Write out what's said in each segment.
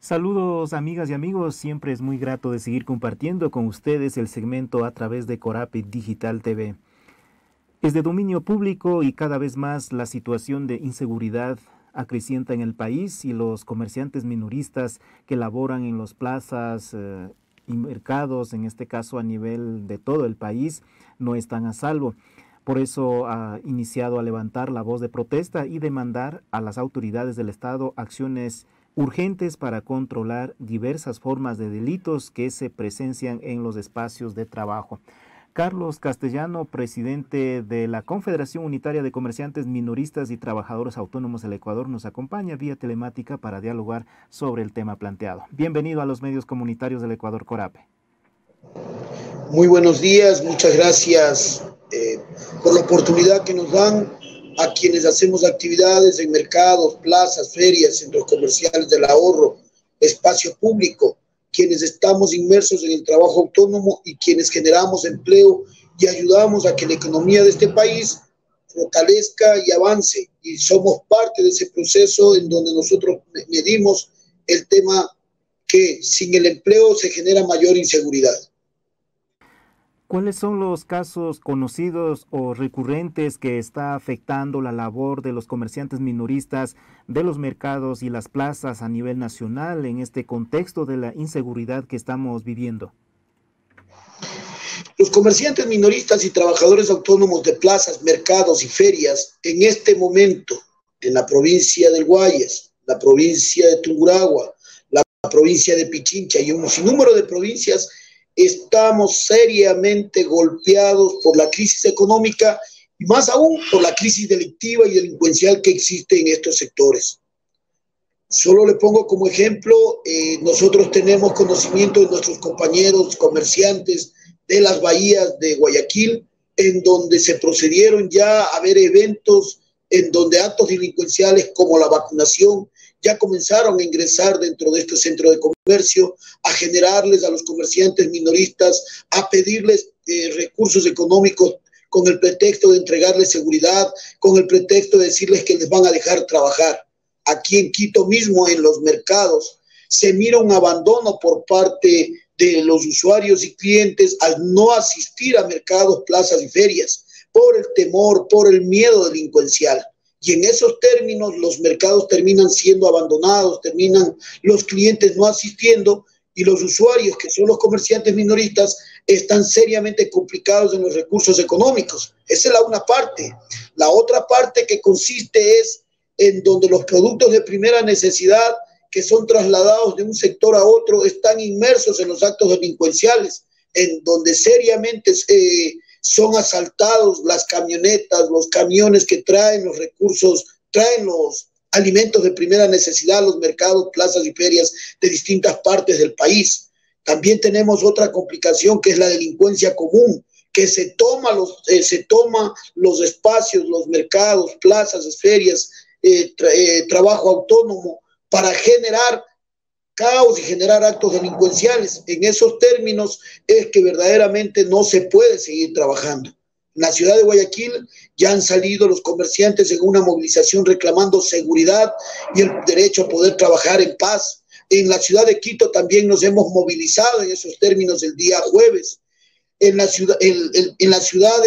Saludos amigas y amigos, siempre es muy grato de seguir compartiendo con ustedes el segmento a través de Corape Digital TV. Es de dominio público y cada vez más la situación de inseguridad acrecienta en el país y los comerciantes minoristas que laboran en las plazas y mercados, en este caso a nivel de todo el país, no están a salvo. Por eso ha iniciado a levantar la voz de protesta y demandar a las autoridades del Estado acciones urgentes para controlar diversas formas de delitos que se presencian en los espacios de trabajo. Carlos Castellano, presidente de la Confederación Unitaria de Comerciantes Minoristas y Trabajadores Autónomos del Ecuador, nos acompaña vía telemática para dialogar sobre el tema planteado. Bienvenido a los medios comunitarios del Ecuador, Corape. Muy buenos días, muchas gracias por la oportunidad que nos dan a quienes hacemos actividades en mercados, plazas, ferias, centros comerciales del ahorro, espacio público, quienes estamos inmersos en el trabajo autónomo y quienes generamos empleo y ayudamos a que la economía de este país fortalezca y avance. Y somos parte de ese proceso en donde nosotros medimos el tema que sin el empleo se genera mayor inseguridad. ¿Cuáles son los casos conocidos o recurrentes que está afectando la labor de los comerciantes minoristas de los mercados y las plazas a nivel nacional en este contexto de la inseguridad que estamos viviendo? Los comerciantes minoristas y trabajadores autónomos de plazas, mercados y ferias en este momento en la provincia del Guayas, la provincia de Tungurahua, la provincia de Pichincha y un sinnúmero de provincias estamos seriamente golpeados por la crisis económica y más aún por la crisis delictiva y delincuencial que existe en estos sectores. Solo le pongo como ejemplo, nosotros tenemos conocimiento de nuestros compañeros comerciantes de las bahías de Guayaquil, en donde se procedieron ya a ver eventos en donde actos delincuenciales como la vacunación ya comenzaron a ingresar dentro de este centro de comercio, a generarles a los comerciantes minoristas, a pedirles recursos económicos con el pretexto de entregarles seguridad, con el pretexto de decirles que les van a dejar trabajar. Aquí en Quito mismo, en los mercados, se mira un abandono por parte de los usuarios y clientes al no asistir a mercados, plazas y ferias, por el temor, por el miedo delincuencial. Y en esos términos los mercados terminan siendo abandonados, terminan los clientes no asistiendo y los usuarios, que son los comerciantes minoristas, están seriamente complicados en los recursos económicos. Esa es la una parte. La otra parte que consiste es en donde los productos de primera necesidad que son trasladados de un sector a otro están inmersos en los actos delincuenciales, en donde seriamente son asaltados las camionetas, los camiones que traen los recursos, traen los alimentos de primera necesidad a los mercados, plazas y ferias de distintas partes del país. También tenemos otra complicación que es la delincuencia común, que se toma los espacios, los mercados, plazas, ferias, trabajo autónomo para generar caos y generar actos delincuenciales. En esos términos es que verdaderamente no se puede seguir trabajando. En la ciudad de Guayaquil ya han salido los comerciantes en una movilización reclamando seguridad y el derecho a poder trabajar en paz. En la ciudad de Quito también nos hemos movilizado en esos términos el día jueves. En la ciudad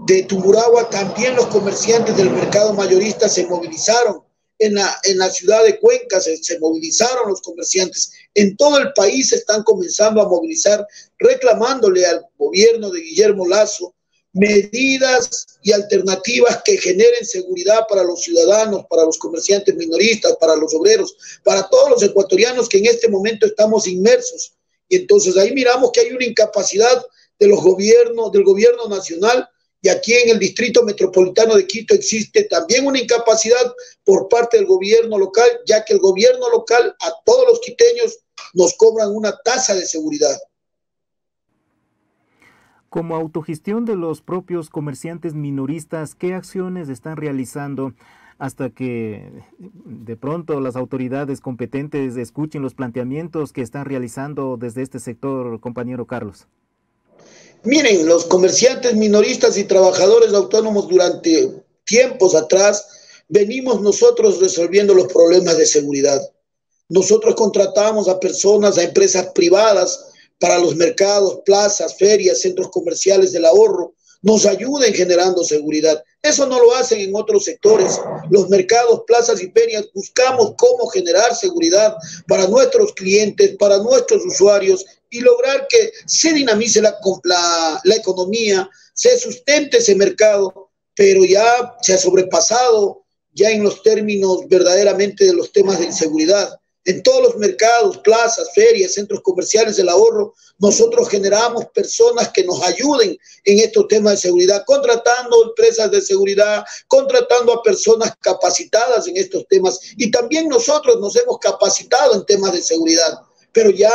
de Tungurahua también los comerciantes del mercado mayorista se movilizaron. En la ciudad de Cuenca se movilizaron los comerciantes. En todo el país se están comenzando a movilizar, reclamándole al gobierno de Guillermo Lasso medidas y alternativas que generen seguridad para los ciudadanos, para los comerciantes minoristas, para los obreros, para todos los ecuatorianos que en este momento estamos inmersos. Y entonces ahí miramos que hay una incapacidad del gobierno nacional. Y aquí en el Distrito Metropolitano de Quito existe también una incapacidad por parte del gobierno local, ya que el gobierno local a todos los quiteños nos cobran una tasa de seguridad. Como autogestión de los propios comerciantes minoristas, ¿qué acciones están realizando hasta que de pronto las autoridades competentes escuchen los planteamientos que están realizando desde este sector, compañero Carlos? Miren, los comerciantes minoristas y trabajadores autónomos durante tiempos atrás venimos nosotros resolviendo los problemas de seguridad. Nosotros contratamos a personas, a empresas privadas para los mercados, plazas, ferias, centros comerciales del ahorro, nos ayuden generando seguridad. Eso no lo hacen en otros sectores. Los mercados, plazas y ferias buscamos cómo generar seguridad para nuestros clientes, para nuestros usuarios y lograr que se dinamice la economía, se sustente ese mercado, pero ya se ha sobrepasado ya en los términos verdaderamente de los temas de inseguridad. En todos los mercados, plazas, ferias, centros comerciales del ahorro, nosotros generamos personas que nos ayuden en estos temas de seguridad, contratando empresas de seguridad, contratando a personas capacitadas en estos temas. Y también nosotros nos hemos capacitado en temas de seguridad, pero ya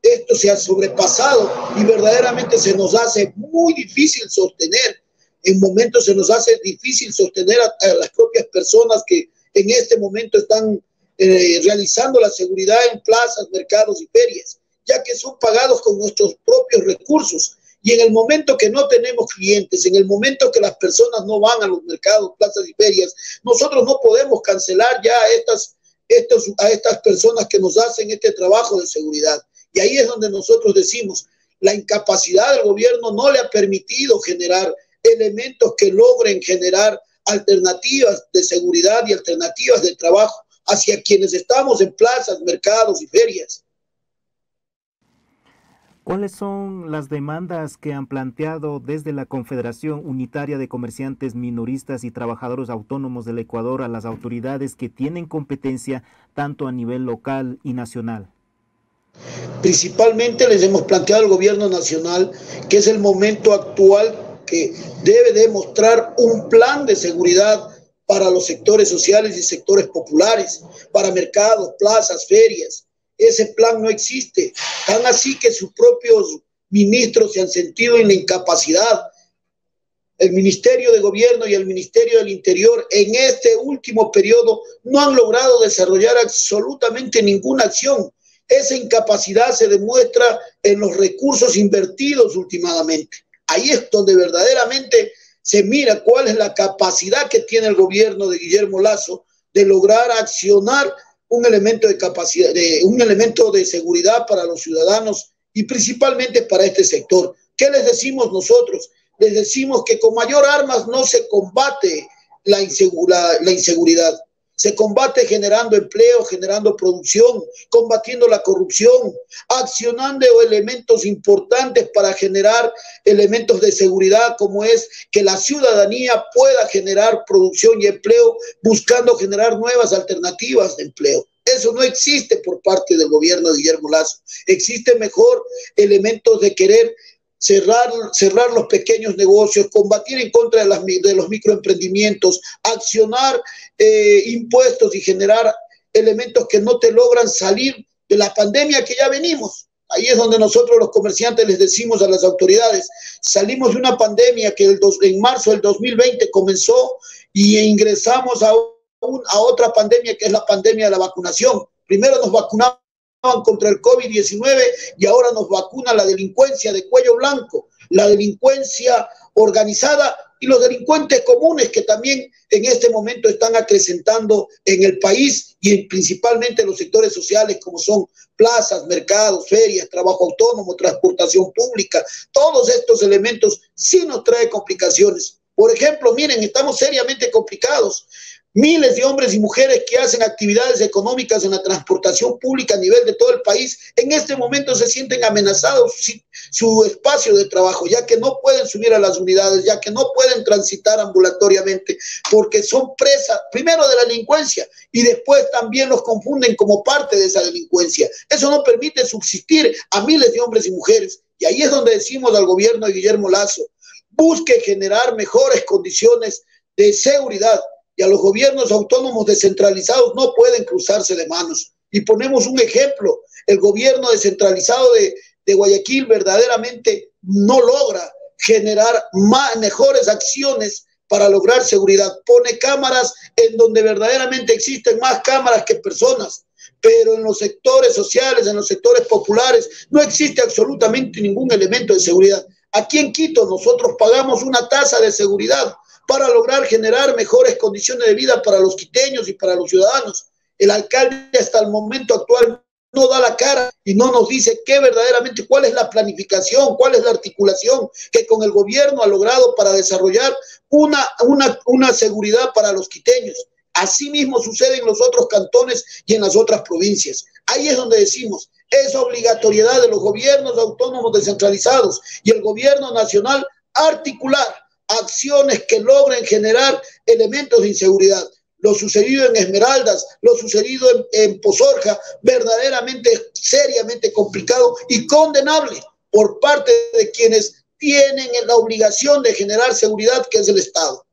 esto se ha sobrepasado y verdaderamente se nos hace muy difícil sostener. En momentos se nos hace difícil sostener a las propias personas que en este momento están realizando la seguridad en plazas, mercados y ferias, ya que son pagados con nuestros propios recursos. Y en el momento que no tenemos clientes, en el momento que las personas no van a los mercados, plazas y ferias, nosotros no podemos cancelar ya a estas personas que nos hacen este trabajo de seguridad. Y ahí es donde nosotros decimos, la incapacidad del gobierno no le ha permitido generar elementos que logren generar alternativas de seguridad y alternativas de trabajo hacia quienes estamos en plazas, mercados y ferias. ¿Cuáles son las demandas que han planteado desde la Confederación Unitaria de Comerciantes Minoristas y Trabajadores Autónomos del Ecuador a las autoridades que tienen competencia tanto a nivel local y nacional? Principalmente les hemos planteado al gobierno nacional que es el momento actual que debe demostrar un plan de seguridad para los sectores sociales y sectores populares, para mercados, plazas, ferias. Ese plan no existe. Tan así que sus propios ministros se han sentido en la incapacidad. El Ministerio de Gobierno y el Ministerio del Interior en este último periodo no han logrado desarrollar absolutamente ninguna acción. Esa incapacidad se demuestra en los recursos invertidos últimamente. Ahí es donde verdaderamente se mira cuál es la capacidad que tiene el gobierno de Guillermo Lasso de lograr accionar un elemento de capacidad, un elemento de seguridad para los ciudadanos y principalmente para este sector. ¿Qué les decimos nosotros? Les decimos que con mayor armas no se combate la inseguridad. Se combate generando empleo, generando producción, combatiendo la corrupción, accionando elementos importantes para generar elementos de seguridad, como es que la ciudadanía pueda generar producción y empleo, buscando generar nuevas alternativas de empleo. Eso no existe por parte del gobierno de Guillermo Lasso. Existe mejor elementos de querer cerrar los pequeños negocios, combatir en contra de los microemprendimientos, accionar impuestos y generar elementos que no te logran salir de la pandemia que ya venimos. Ahí es donde nosotros los comerciantes les decimos a las autoridades, salimos de una pandemia que en marzo del 2020 comenzó y ingresamos a otra pandemia que es la pandemia de la vacunación. Primero nos vacunaban contra el COVID-19 y ahora nos vacuna la delincuencia de cuello blanco, la delincuencia organizada y los delincuentes comunes que también en este momento están acrecentando en el país y principalmente en los sectores sociales como son plazas, mercados, ferias, trabajo autónomo, transportación pública. Todos estos elementos sí nos traen complicaciones. Por ejemplo, miren, estamos seriamente complicados. Miles de hombres y mujeres que hacen actividades económicas en la transportación pública a nivel de todo el país, en este momento se sienten amenazados su espacio de trabajo, ya que no pueden subir a las unidades, ya que no pueden transitar ambulatoriamente, porque son presas, primero de la delincuencia, y después también los confunden como parte de esa delincuencia. Eso no permite subsistir a miles de hombres y mujeres, y ahí es donde decimos al gobierno de Guillermo Lasso, busque generar mejores condiciones de seguridad, y a los gobiernos autónomos descentralizados no pueden cruzarse de manos. Y ponemos un ejemplo, el gobierno descentralizado de Guayaquil verdaderamente no logra generar mejores acciones para lograr seguridad. Pone cámaras en donde verdaderamente existen más cámaras que personas, pero en los sectores sociales, en los sectores populares, no existe absolutamente ningún elemento de seguridad. Aquí en Quito nosotros pagamos una tasa de seguridad para lograr generar mejores condiciones de vida para los quiteños y para los ciudadanos. El alcalde hasta el momento actual no da la cara y no nos dice qué verdaderamente, cuál es la planificación, cuál es la articulación que con el gobierno ha logrado para desarrollar una seguridad para los quiteños. Así mismo sucede en los otros cantones y en las otras provincias. Ahí es donde decimos, es obligatoriedad de los gobiernos autónomos descentralizados y el gobierno nacional articular acciones que logren generar elementos de inseguridad. Lo sucedido en Esmeraldas, lo sucedido en Pozorja, verdaderamente, seriamente complicado y condenable por parte de quienes tienen la obligación de generar seguridad, que es el Estado.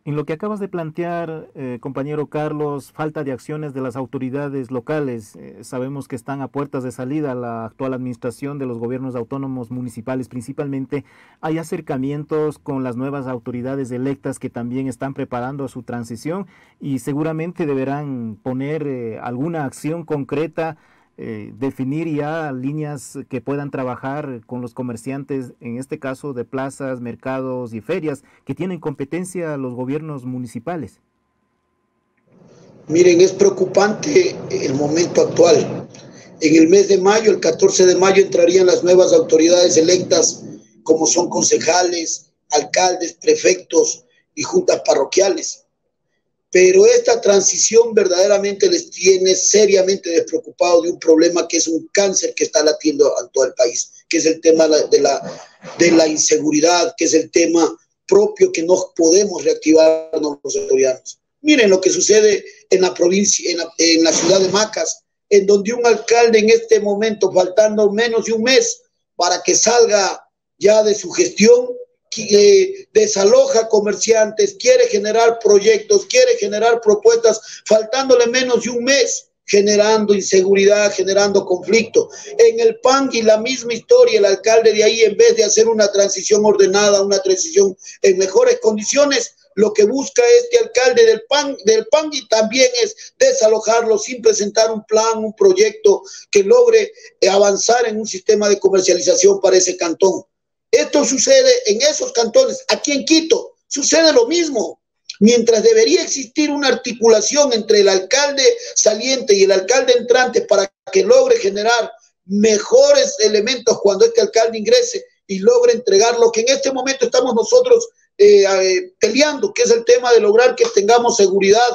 En lo que acabas de plantear, compañero Carlos, falta de acciones de las autoridades locales. Sabemos que están a puertas de salida la actual administración de los gobiernos autónomos municipales principalmente. Hay acercamientos con las nuevas autoridades electas que también están preparando su transición y seguramente deberán poner alguna acción concreta, definir ya líneas que puedan trabajar con los comerciantes, en este caso de plazas, mercados y ferias, que tienen competencia los gobiernos municipales. Miren, es preocupante el momento actual. En el mes de mayo, el 14 de mayo, entrarían las nuevas autoridades electas, como son concejales, alcaldes, prefectos y juntas parroquiales. Pero esta transición verdaderamente les tiene seriamente despreocupados de un problema que es un cáncer que está latiendo a todo el país, que es el tema de la inseguridad, que es el tema propio que no podemos reactivarnos los ecuatorianos. Miren lo que sucede en la provincia, en la ciudad de Macas, en donde un alcalde en este momento, faltando menos de un mes para que salga ya de su gestión, desaloja comerciantes, quiere generar proyectos, quiere generar propuestas, faltándole menos de un mes, generando inseguridad, generando conflicto. En el Pangui la misma historia, el alcalde de ahí, en vez de hacer una transición ordenada, una transición en mejores condiciones, lo que busca este alcalde del Pangui también es desalojarlo sin presentar un plan, un proyecto que logre avanzar en un sistema de comercialización para ese cantón. Esto sucede en esos cantones. Aquí en Quito sucede lo mismo. Mientras debería existir una articulación entre el alcalde saliente y el alcalde entrante para que logre generar mejores elementos cuando este alcalde ingrese y logre entregar lo que en este momento estamos nosotros peleando, que es el tema de lograr que tengamos seguridad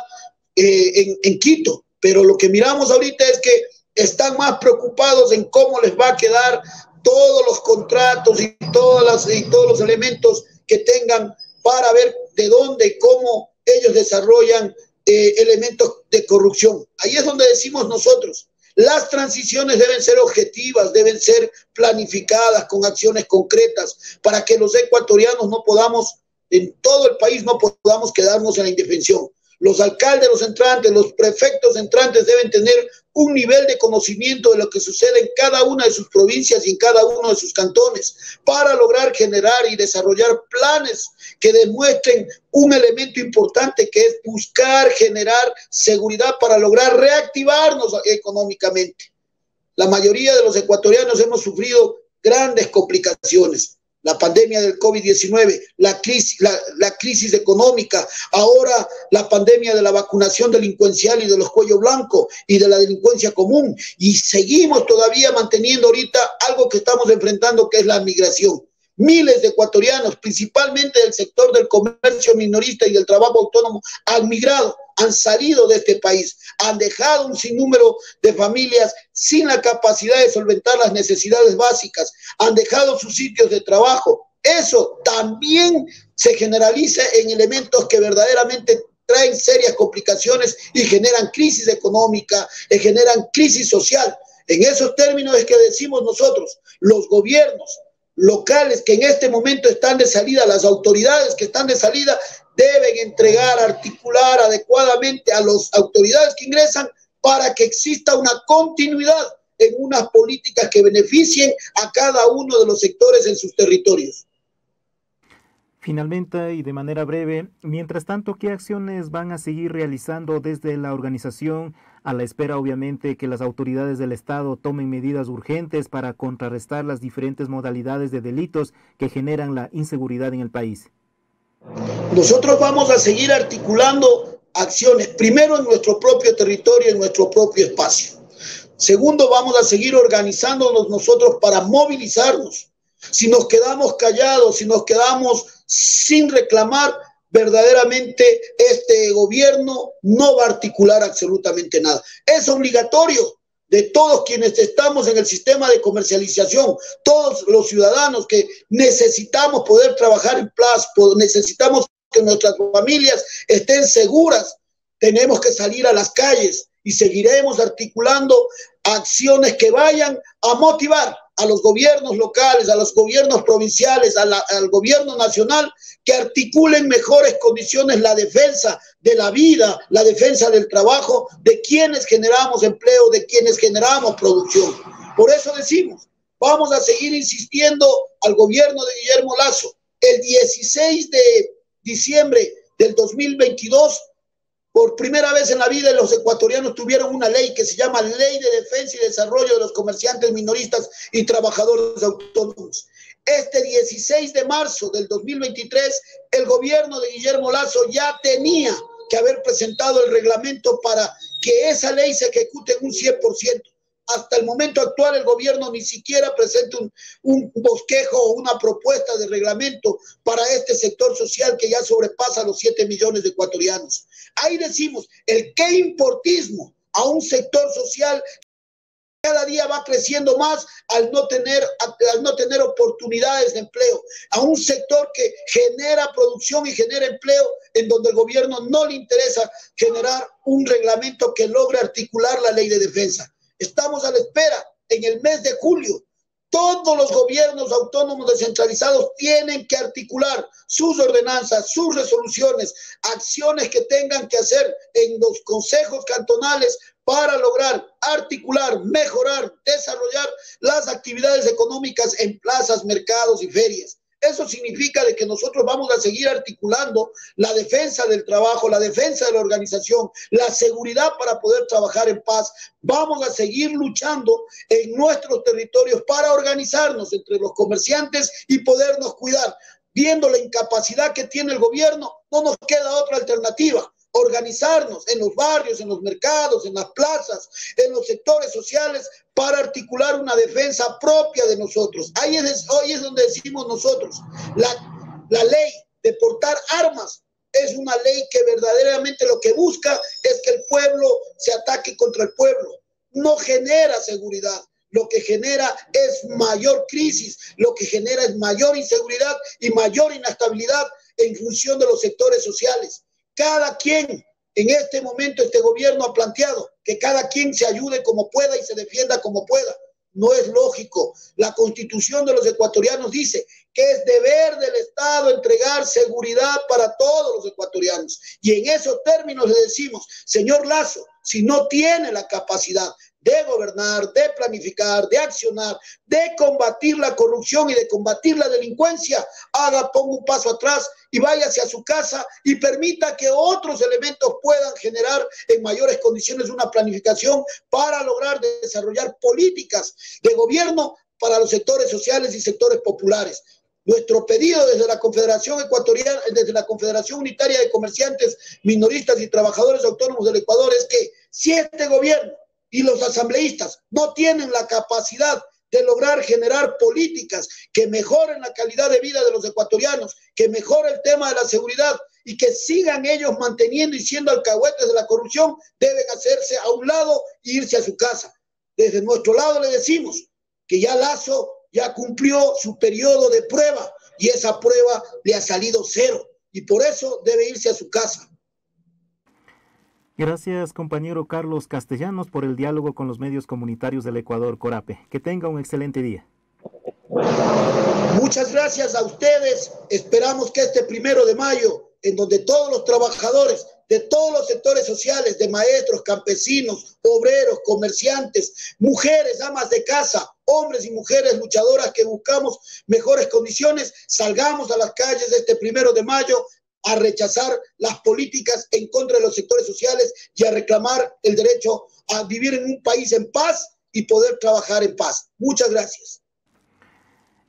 en Quito. Pero lo que miramos ahorita es que están más preocupados en cómo les va a quedar todos los contratos y todos los elementos que tengan para ver de dónde y cómo ellos desarrollan elementos de corrupción. Ahí es donde decimos nosotros, las transiciones deben ser objetivas, deben ser planificadas con acciones concretas para que los ecuatorianos no podamos, en todo el país no podamos quedarnos en la indefensión. Los alcaldes, los entrantes, los prefectos entrantes deben tener un nivel de conocimiento de lo que sucede en cada una de sus provincias y en cada uno de sus cantones para lograr generar y desarrollar planes que demuestren un elemento importante que es buscar generar seguridad para lograr reactivarnos económicamente. La mayoría de los ecuatorianos hemos sufrido grandes complicaciones. La pandemia del COVID-19, la crisis económica, ahora la pandemia de la vacunación delincuencial y de los cuellos blancos y de la delincuencia común. Y seguimos todavía manteniendo ahorita algo que estamos enfrentando, que es la migración. Miles de ecuatorianos, principalmente del sector del comercio minorista y del trabajo autónomo, han migrado, han salido de este país, han dejado un sinnúmero de familias sin la capacidad de solventar las necesidades básicas, han dejado sus sitios de trabajo. Eso también se generaliza en elementos que verdaderamente traen serias complicaciones y generan crisis económica, generan crisis social. En esos términos es que decimos nosotros, los gobiernos locales que en este momento están de salida, las autoridades que están de salida, deben entregar, articular adecuadamente a las autoridades que ingresan para que exista una continuidad en unas políticas que beneficien a cada uno de los sectores en sus territorios. Finalmente y de manera breve, mientras tanto, ¿qué acciones van a seguir realizando desde la organización, a la espera obviamente que las autoridades del Estado tomen medidas urgentes para contrarrestar las diferentes modalidades de delitos que generan la inseguridad en el país? Nosotros vamos a seguir articulando acciones, primero en nuestro propio territorio, en nuestro propio espacio. Segundo, vamos a seguir organizándonos nosotros para movilizarnos. Si nos quedamos callados, si nos quedamos sin reclamar, verdaderamente este gobierno no va a articular absolutamente nada. Es obligatorio de todos quienes estamos en el sistema de comercialización, todos los ciudadanos que necesitamos poder trabajar en plaza, necesitamos que nuestras familias estén seguras, tenemos que salir a las calles y seguiremos articulando acciones que vayan a motivar a los gobiernos locales, a los gobiernos provinciales, al gobierno nacional, que articulen mejores condiciones la defensa de la vida, la defensa del trabajo, de quienes generamos empleo, de quienes generamos producción. Por eso decimos, vamos a seguir insistiendo al gobierno de Guillermo Lasso. El 16 de diciembre del 2022, por primera vez en la vida los ecuatorianos tuvieron una ley que se llama Ley de Defensa y Desarrollo de los Comerciantes Minoristas y Trabajadores Autónomos. Este 16 de marzo del 2023, el gobierno de Guillermo Lasso ya tenía que haber presentado el reglamento para que esa ley se ejecute en un 100%. Hasta el momento actual el gobierno ni siquiera presenta un bosquejo o una propuesta de reglamento para este sector social que ya sobrepasa los 7 millones de ecuatorianos. Ahí decimos, el qué importismo a un sector social cada día va creciendo más al no tener oportunidades de empleo, a un sector que genera producción y genera empleo en donde el gobierno no le interesa generar un reglamento que logre articular la ley de defensa. Estamos a la espera. En el mes de julio, todos los gobiernos autónomos descentralizados tienen que articular sus ordenanzas, sus resoluciones, acciones que tengan que hacer en los consejos cantonales para lograr articular, mejorar, desarrollar las actividades económicas en plazas, mercados y ferias. Eso significa de que nosotros vamos a seguir articulando la defensa del trabajo, la defensa de la organización, la seguridad para poder trabajar en paz. Vamos a seguir luchando en nuestros territorios para organizarnos entre los comerciantes y podernos cuidar. Viendo la incapacidad que tiene el gobierno, no nos queda otra alternativa. Organizarnos en los barrios, en los mercados, en las plazas, en los sectores sociales para articular una defensa propia de nosotros. Hoy es donde decimos nosotros, la ley de portar armas es una ley que verdaderamente lo que busca es que el pueblo se ataque contra el pueblo. No genera seguridad. Lo que genera es mayor crisis, lo que genera es mayor inseguridad y mayor inestabilidad en función de los sectores sociales. Cada quien, en este momento este gobierno ha planteado que cada quien se ayude como pueda y se defienda como pueda. No es lógico. La Constitución de los ecuatorianos dice que es deber del Estado entregar seguridad para todos los ecuatorianos. Y en esos términos le decimos, señor Lasso, si no tiene la capacidad de gobernar, de planificar, de accionar, de combatir la corrupción y de combatir la delincuencia, ponga un paso atrás y váyase a su casa y permita que otros elementos puedan generar en mayores condiciones una planificación para lograr desarrollar políticas de gobierno para los sectores sociales y sectores populares. Nuestro pedido desde la Confederación Ecuatoriana, desde la Confederación Unitaria de Comerciantes, Minoristas y Trabajadores Autónomos del Ecuador es que si este gobierno y los asambleístas no tienen la capacidad de lograr generar políticas que mejoren la calidad de vida de los ecuatorianos, que mejoren el tema de la seguridad y que sigan ellos manteniendo y siendo alcahuetes de la corrupción, deben hacerse a un lado e irse a su casa. Desde nuestro lado le decimos que ya Lasso ya cumplió su periodo de prueba y esa prueba le ha salido 0 y por eso debe irse a su casa. Gracias, compañero Carlos Castellanos, por el diálogo con los medios comunitarios del Ecuador, Corape. Que tenga un excelente día. Muchas gracias a ustedes. Esperamos que este 1 de mayo, en donde todos los trabajadores de todos los sectores sociales, de maestros, campesinos, obreros, comerciantes, mujeres, amas de casa, hombres y mujeres luchadoras que buscamos mejores condiciones, salgamos a las calles este 1 de mayo a rechazar las políticas en contra de los sectores sociales y a reclamar el derecho a vivir en un país en paz y poder trabajar en paz. Muchas gracias.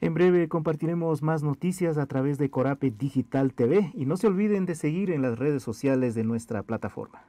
En breve compartiremos más noticias a través de Corape Digital TV y no se olviden de seguir en las redes sociales de nuestra plataforma.